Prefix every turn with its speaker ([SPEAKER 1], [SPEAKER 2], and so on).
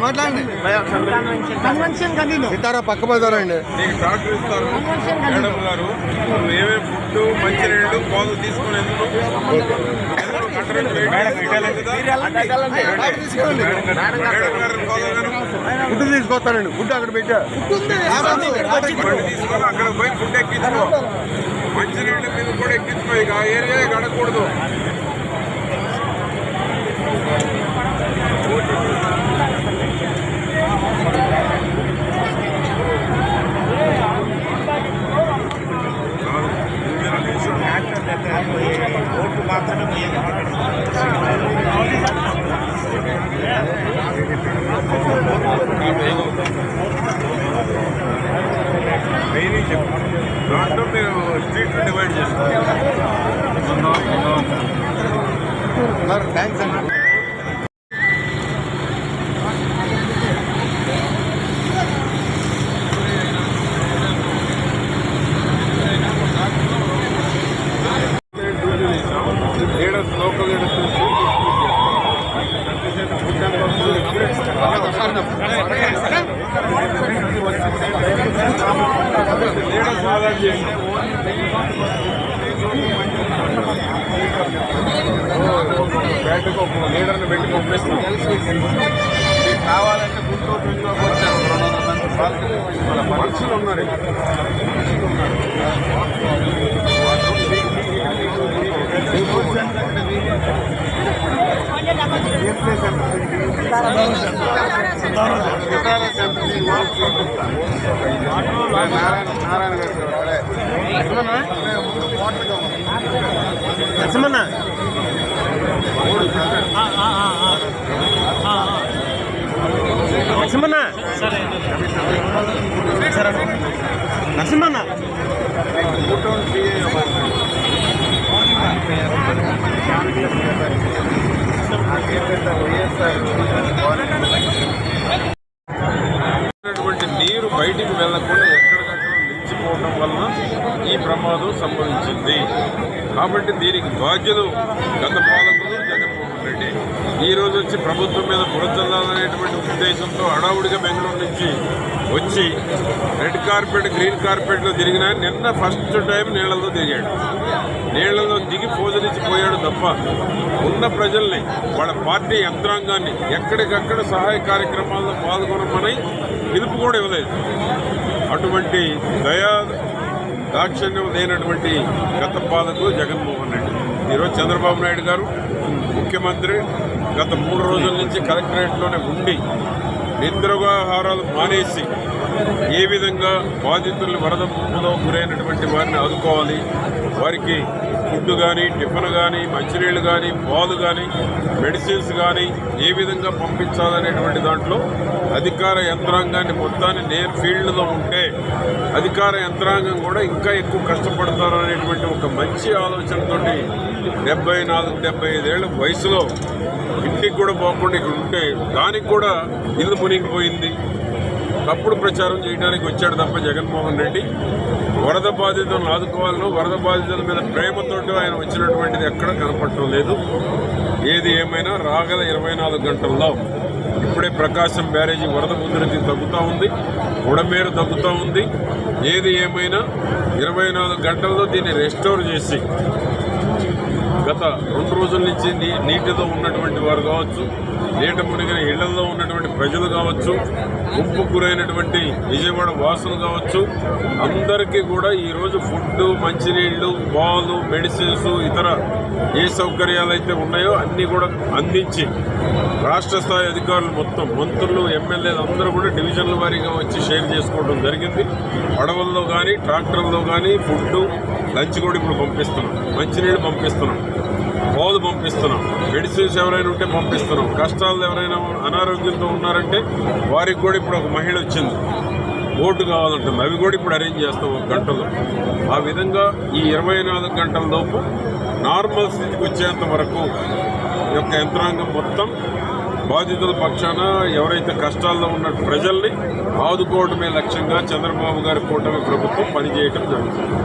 [SPEAKER 1] మాట్లాడండి ఇస్తారా పక్క పోతారండి
[SPEAKER 2] నీకు ట్రాక్టర్ ఇస్తారు మేడం గారు ఏమేమి ఫుడ్ మంచినీళ్ళు పాలు తీసుకునేందుకు
[SPEAKER 1] ఫుడ్ తీసుకొస్తానండి ఫుడ్ అక్కడ పెట్టా
[SPEAKER 2] తీసుకొని అక్కడ పోయి ఫుడ్ ఎక్కించుకో మంచినీళ్ళు మీద కూడా ఎక్కించుకో ఇక ఆ ఏరియా గడకూడదు
[SPEAKER 3] ఓటు మాత్రమే
[SPEAKER 2] దాంట్లో మీరు స్ట్రీట్ డివైడ్ చేస్తారు
[SPEAKER 1] థ్యాంక్స్ అండి
[SPEAKER 2] లీడర్స్ లోకల్ లీడర్స్ లీడర్స్ ఆదా చేసి బ్యాట్కి ఒక లీడర్ని పెట్టి పంపిస్తున్నాం మీకు కావాలంటే గుంటూరు నుంచి వచ్చారు 200 మనుషులు ఉన్నారు నారాయణ గారు
[SPEAKER 1] నరసింహన్న నరసింహన్న నరసింహన్న నీరు బయటికి వెళ్లకుండా ఎక్కడికక్కడ నిలిచిపోవడం వలన ఈ ప్రమాదం సంభవించింది. కాబట్టి దీనికి బాధ్యులు గత పాలకులు జగన్మోహన్ రెడ్డి. ఈ రోజు వచ్చి ప్రభుత్వం మీద బురదల్లాలనేటువంటి ఉద్దేశంతో హడావుడిగా బెంగళూరు నుంచి వచ్చి రెడ్ కార్పెట్ గ్రీన్ కార్పెట్లో తిరిగినా నిన్న ఫస్ట్ టైం నీళ్లలో దిగాడు. నీళ్లలో దిగి పోజనిచ్చిపోయాడు తప్ప ఉన్న ప్రజల్ని వాళ్ళ పార్టీ యంత్రాంగాన్ని ఎక్కడికక్కడ సహాయ కార్యక్రమాల్లో పాల్గొనమని పిలుపు కూడా ఇవ్వలేదు. అటువంటి దాక్షిణ్యం లేనటువంటి గత పాలకులు జగన్మోహన్ రెడ్డి. ఈరోజు చంద్రబాబు నాయుడు గారు ముఖ్యమంత్రి గత 3 రోజుల నుంచి కలెక్టరేట్లోనే ఉండి నిద్రాహారాలు మానేసి ఏ విధంగా బాధితులను వరద ముంపులో గురైనటువంటి వారిని ఆదుకోవాలి, వారికి ఫుడ్ కానీ టిఫిన్ కానీ మంచినీళ్ళు కానీ పాలు కానీ మెడిసిన్స్ కానీ ఏ విధంగా పంపించాలనేటువంటి దాంట్లో అధికార యంత్రాంగాన్ని మొత్తాన్ని నేను ఫీల్డ్లో ఉంటే అధికార యంత్రాంగం కూడా ఇంకా ఎక్కువ కష్టపడతారు అనేటువంటి ఒక మంచి ఆలోచనతోటి 74-75 ఏళ్ల వయసులో ఇంటికి కూడా పోకుండా ఇక్కడ ఉంటే దానికి కూడా ఇల్లు మునిగిపోయింది. తప్పుడు ప్రచారం చేయడానికి వచ్చాడు తప్ప జగన్మోహన్ రెడ్డి వరద బాధితులను ఆదుకోవాలను వరద బాధితుల మీద ప్రేమతోటి ఆయన వచ్చినటువంటిది ఎక్కడ కనపడటం లేదు. ఏది ఏమైనా రాగల 24 గంటల్లో ఇప్పుడే ప్రకాశం బ్యారేజీ వరద ఉధృతి తగ్గుతూ ఉంది, ఉడమేరు తగ్గుతూ ఉంది. ఏది ఏమైనా 24 గంటల్లో దీన్ని రెస్టోర్ చేసి గత 2 రోజుల నుంచి నీటిలో ఉన్నటువంటి వారు కావచ్చు, నీట మునిగిన ఇళ్లలో ఉన్నటువంటి ప్రజలు కావచ్చు, ముంపు గురైనటువంటి విజయవాడ వాసులు కావచ్చు, అందరికీ కూడా ఈరోజు ఫుడ్ మంచినీళ్లు పాలు మెడిసిన్స్ ఇతర ఏ సౌకర్యాలు అయితే ఉన్నాయో అన్నీ కూడా అందించి రాష్ట్ర స్థాయి అధికారులు మొత్తం మంత్రులు ఎమ్మెల్యేలు అందరూ కూడా డివిజన్ల వారీగా వచ్చి షేర్ చేసుకోవడం జరిగింది. పడవల్లో కానీ ట్రాక్టర్లో కానీ ఫుడ్ లంచ్ కూడా ఇప్పుడు పంపిస్తున్నాం, మంచినీళ్ళు పంపిస్తున్నాం, పాలు పంపిస్తున్నాం, మెడిసిన్స్ ఎవరైనా ఉంటే పంపిస్తున్నాం. కష్టాలు ఎవరైనా అనారోగ్యంతో ఉన్నారంటే వారికి కూడా ఇప్పుడు ఒక మహిళ వచ్చింది, ఓటు కావాలంటుంది, అవి కూడా ఇప్పుడు అరేంజ్ చేస్తాం 1 గంటలో. ఆ విధంగా ఈ 24 గంటల లోపు నార్మల్ స్థితికి వచ్చేంత వరకు ఈ యొక్క యంత్రాంగం మొత్తం బాధితుల పక్షాన ఎవరైతే కష్టాల్లో ఉన్న ప్రజల్ని ఆదుకోవడమే లక్ష్యంగా చంద్రబాబు గారి కూటమి ప్రభుత్వం పనిచేయటం జరుగుతుంది.